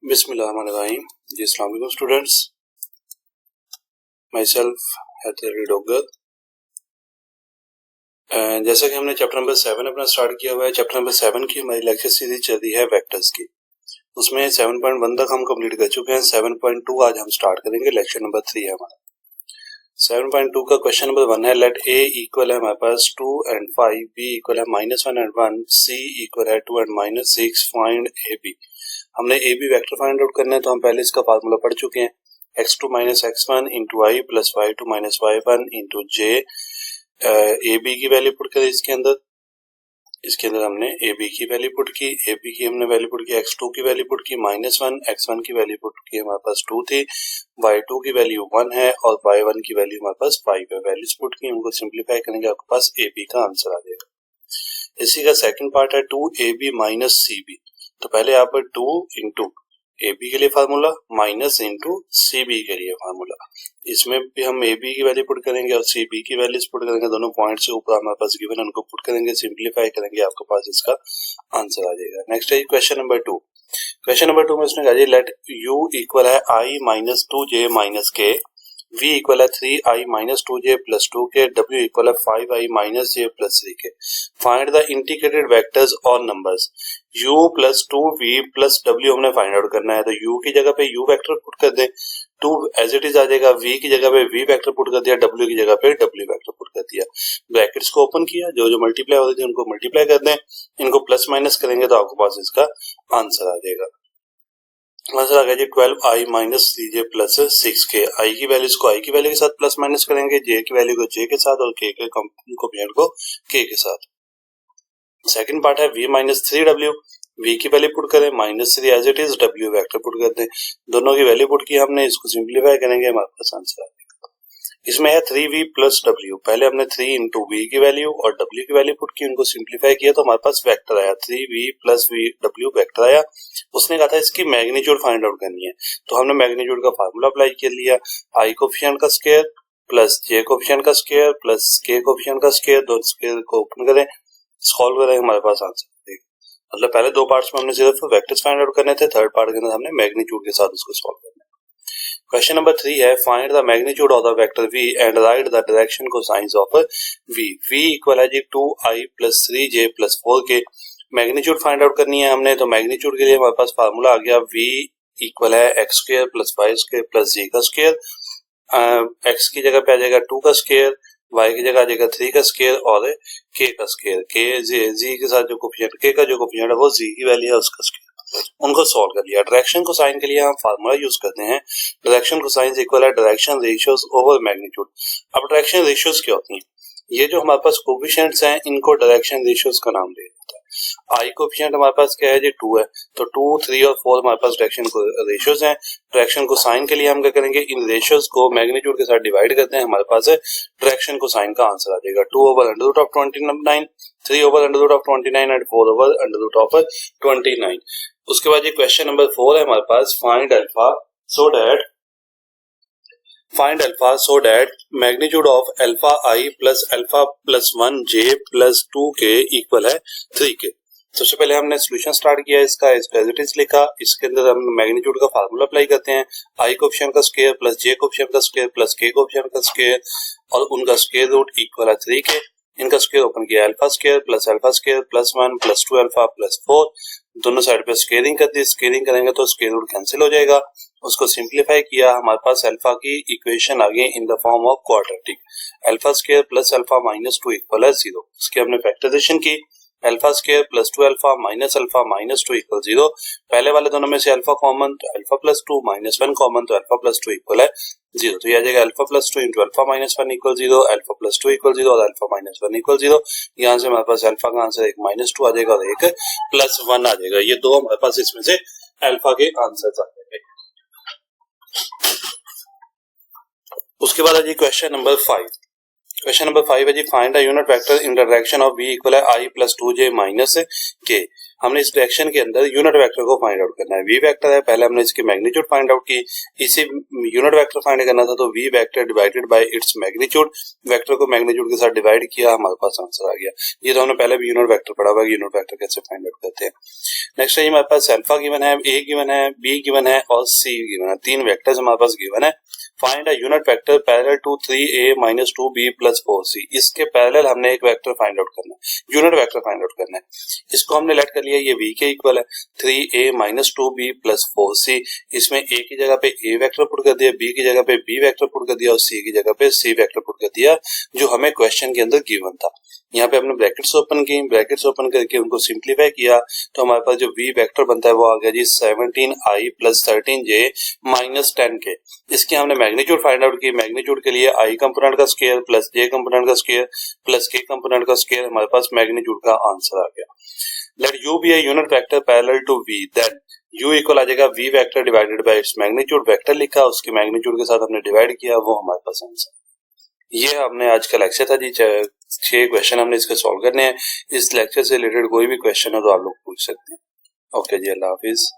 बिस्मिल्लाहिर्रहमानिर्रहीम। जी अस्सलाम वालेकुम students, myself Haider Dogar. जैसा कि हमने चैप्टर नंबर 7 अपना स्टार्ट किया हुआ है। चैप्टर नंबर 7 की हमारी लेक्चर सीरीज चल रही है वेक्टर्स की। उसमें 7.1 तक हम कंप्लीट कर चुके हैं। 7.2 आज हम स्टार्ट करेंगे। लेक्चर नंबर 3 है हमारा। 7.2 का क्वेश्चन नंबर 1 है, लेट ए इक्वल है हमारे पास 2 and 5, बी इक्वल है -1 and 1, सी इक्वल है 2 and -6, फाइंड ए बी। हमने A B vector find out करना है, तो हम पहले इसका फार्मूला पढ़ चुके हैं। x2 - x1 into I plus y2 - y1 into J. A B की वैल्यू पुट करें इसके अंदर हमने ए बी की वैल्यू पुट की। ए बी की हमने वैल्यू पुट की, x2 की वैल्यू पुट की -1, x1 की वैल्यू पुट की हमारे पास 2 थी, y2 की वैल्यू 1 है और y1 की वैल्यू हमारे पास 5 है। वैल्यूज पुट की, उनको सिंप्लीफाई करेंगे, आपके पास ए बी का आंसर आ जाएगा। इसी का सेकंड पार्ट है 2ab माइनस सी बी। तो पहले यहाँ पर 2 इंटू ए बी के लिए formula minus into C B के लिए फार्मूला। इसमें भी हम ए बी की वैल्यू पुट करेंगे और सी बी की वैल्यूज पुट करेंगे। दोनों पॉइंट से ऊपर हमारे पास गिवन, उनको पुट करेंगे, सिंप्लीफाई करेंगे, आपके पास इसका आंसर आ जाएगा। नेक्स्ट है क्वेश्चन नंबर 2। क्वेश्चन नंबर 2 में उसने कहा लेट u इक्वल है i माइनस 2j माइनस के, v इक्वल है 3i minus 2j plus 2k, w equal है 5i minus j plus 3k। Find the integrated vectors और numbers. u plus 2v plus w हमने find out करना है, तो u की जगह पे u वेक्टर पुट कर दें, 2 एज इट इज आ जाएगा, v की जगह पे v वेक्टर पुट कर दिया, w की जगह पे w वेक्टर पुट कर दिया। ब्रैकेट्स को ओपन किया, जो जो मल्टीप्लाई होते थे उनको मल्टीप्लाई कर दें, इनको प्लस माइनस करेंगे तो आपके पास इसका आंसर आ जाएगा। आंसर आ गया जी 12i minus 3j plus 6k। आई की वैल्यूज को आई की वैल्यू के साथ प्लस माइनस करेंगे, जे की वैल्यू को जे के साथ और के कोएफिशिएंट को के के साथ। सेकंड पार्ट है v माइनस 3w, v की वैल्यू पुट करें, -3 as it is, w vector put कर दें, दोनों की वैल्यू पुट की हमने, इसको सिंप्लीफाई करेंगे, हमारे पास आंसर आ जाएगा। इसमें है 3v प्लस w। पहले हमने 3 इंटू v की वैल्यू और w की वैल्यू पुट की, उनको सिंप्लीफाई किया तो हमारे पास वेक्टर आया 3v प्लस w वेक्टर आया। उसने कहा था इसकी मैग्नीट्यूड फाइंड आउट करनी है, तो हमने मैग्नीट्यूड का फार्मूला अप्लाई कर लिया, i कोएफिशिएंट का स्क्वायर प्लस j कोएफिशिएंट का स्क्वायर प्लस k कोएफिशिएंट का स्क्वायर, दोनों स्क्वायर को ओपन करें, सॉल्व करें, हमारे पास आंसर आएगा। मतलब पहले दो पार्ट्स में हमने सिर्फ वेक्टर्स फाइंड आउट करने थे, थर्ड पार्ट के अंदर हमने मैग्नीट्यूड के साथ उसको सॉल्व करना है। क्वेश्चन नंबर 3 है, find the magnitude of the vector v and right the direction cosines of v। v equal है जी 2i plus 3j plus 4k। Magnitude find out करनी है हमने, तो मैग्नीट्यूड के लिए हमारे पास फार्मूला आ गया, v इक्वल है x square plus y square plus j का स्क्वायर। x की जगह पे आ जाएगा 2 का स्क्वायर, y की जगह आ जाएगा 3 का स्क्वायर और k का स्क्वायर। k z के साथ जो कोएफिशिएंट k का जो कोएफिशिएंट है वो z की वैल्यू है, उसका स्क्वायर। उनको सॉल्व कर लिया। डायरेक्शन कोसाइन के लिए हम फार्मूला यूज करते हैं, डायरेक्शन कोसाइन इक्वल है डायरेक्शन रेशियोज ओवर मैग्नीट्यूड। अब डायरेक्शन रेशियोज क्या होती हैं? ये जो हमारे पास कोएफिशिएंट्स हैं, इनको डायरेक्शन रेशियोज का नाम दिया जाता है। आई कोएफिशिएंट हमारे पास क्या है जी 2 है, तो 2, 3 और 4 हमारे पास डायरेक्शन रेशियोज हैं। डायरेक्शन कोसाइन के लिए हम क्या करेंगे, इन रेशियोज को मैग्नीट्यूड के साथ डिवाइड करते हैं, हमारे पास डायरेक्शन कोसाइन का आंसर आ जाएगा 2 over under root of 29, 3 over under root of 29 and 4 over under root of 29। उसके बाद ये क्वेश्चन नंबर 4 है हमारे पास, find alpha so that magnitude of alpha i plus alpha plus 1 j plus 2k equal है 3k। सबसे पहले हमने सॉल्यूशन स्टार्ट किया, इसका एज इट इज लिखा, इसके अंदर हम मैग्नीट्यूड का फार्मूला अप्लाई करते हैं, आई कोएफिशिएंट का स्क्वायर प्लस जे कोएफिशिएंट का स्क्वायर प्लस k कोएफिशिएंट का स्क्वायर और उनका स्क्वायर रूट इक्वल है 3k। इनका स्क्वायर ओपन किया, alpha square plus 1 plus 2 alpha plus 4, दोनों साइड पे स्क्वायरिंग कर दी, स्क्वायरिंग करेंगे तो स्क्वायर रूट कैंसिल हो जाएगा। उसको सिंप्लीफाई किया, हमारे पास अल्फा की इक्वेशन आ गई in the form of quadratic, alpha square plus alpha minus 2 equal है 0। इसकी हमने फैक्टराइजेशन की, alpha square plus 2 alpha minus 2 equal 0। पहले वाले दोनों में से अल्फा कॉमन, तो अल्फा प्लस 2 माइनस 1 कॉमन, तो अल्फा प्लस 2 इक्वल है 0। तो ये आ जाएगा alpha plus 2 into alpha minus 1 equal 0, alpha plus 2 equal 0 और अल्फा माइनस 1 इक्वल 0। यहाँ से हमारे पास अल्फा का आंसर एक -2 आ जाएगा और एक +1 आ जाएगा। ये दो हमारे पास इसमें से अल्फा के आंसर आ जाएंगे। उसके बाद है जी क्वेश्चन नंबर 5। क्वेश्चन नंबर 5 है जी, find the unit vector in the direction of v equal है i plus 2j minus k। हमने इस रिएक्शन के अंदर यूनिट वेक्टर को फाइंड आउट करना है। वी वेक्टर है, पहले हमने इसकी मैग्नीट्यूड फाइंड आउट की, इसी यूनिट वेक्टर फाइंड करना था, तो V vector divided by its magnitude, vector को मैग्नीट्यूड के साथ डिवाइड किया, हमारे पास आंसर आ गया। ये तो हमने पहले भी यूनिट वेक्टर पढ़ा हुआ है, यूनिट वेक्टर कैसे फाइंड आउट करते हैं। नेक्स्ट है हमारे पास अल्फा गिवन है, ए गिवन है, बी गिवन है और सी गिवन है। तीन वेक्टर्स हमारे पास गिवन है। Find a unit vector parallel to 3a - 2b + 4c। इसके पैरेलल हमने एक वेक्टर फाइंड आउट करना है, यूनिट वेक्टर फाइंड आउट करना है। इसको हमने लेट कर लिया, ये v के इक्वल है, 3a - 2b + 4c। इसमें a की जगह पे a वेक्टर पुट कर दिया, b की जगह पे b वेक्टर पुट कर दिया और c की जगह पे c वेक्टर पुट कर दिया, जो हमें क्वेश्चन के अंदर गिवन था। यहाँ पे हमने ब्रैकेट्स ओपन की, ब्रैकेट्स ओपन करके उनको सिंप्लीफाई किया, तो हमारे पास जो v वेक्टर बनता है वो आ गया जी 17i + 13j - 10k। इसकी हमने मैग्नीट्यूड फाइंड आउट की, मैग्नीट्यूड के लिए i कंपोनेंट का स्क्वायर प्लस j कंपोनेंट का स्क्वायर प्लस k कंपोनेंट का स्क्वायर, हमारे पास मैग्नीट्यूड का आंसर आ गया। Let u be a unit vector parallel to v, then u equal आ जाएगा v vector divided by its magnitude. Vector लिखा, उसकी मैग्नीट्यूड के साथ हमने डिवाइड किया, वो हमारे पास आंसर। ये हमने आज का लेक्चर था जी, 6 क्वेश्चन हमने इसके सॉल्व करने हैं। इस लेक्चर से रिलेटेड कोई भी क्वेश्चन हो तो आप लोग पूछ सकते हैं। ओके जी, अल्लाह हाफिज।